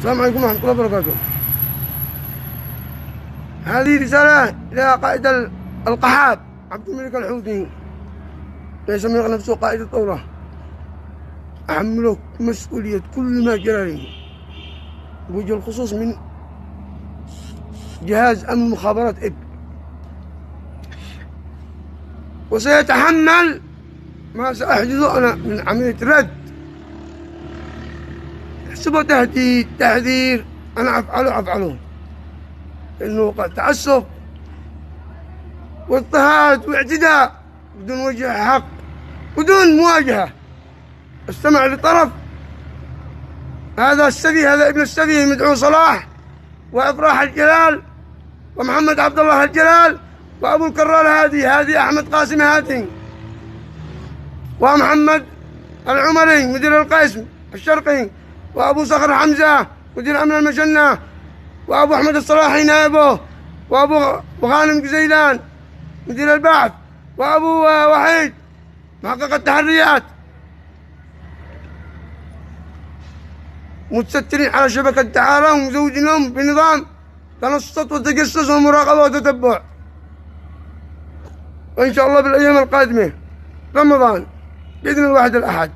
السلام عليكم ورحمة الله وبركاته. هذه رسالة إلى قائد القحاب عبد الملك الحوثي، يسمي نفسه قائد الثورة. أحمله مسؤولية كل ما جرى لي بوجه الخصوص من جهاز أمن مخابرات إب، وسيتحمل ما سأحدثه أنا من عملية رد. احسبه تهديد، تحذير، أنا أفعله إنه قد تعسف واضطهاد واعتداء بدون وجه حق، بدون مواجهة. استمع لطرف هذا السفيه، هذا ابن السفيه مدعو صلاح وإفراح الجلال ومحمد عبد الله الجلال وأبو الكرار هادي أحمد قاسم هاتي ومحمد العمري مدير القسم الشرقي وأبو صخر حمزة مدير أمن المجنة وأبو أحمد الصلاحي نائبه وأبو غانم جزيلان مدير البعث وأبو وحيد محقق التحريات، متسترين على شبكة الدعارة ومزوجينهم بنظام تنصت وتجسس ومراقبة وتتبع. وإن شاء الله بالأيام القادمة رمضان بإذن الواحد الأحد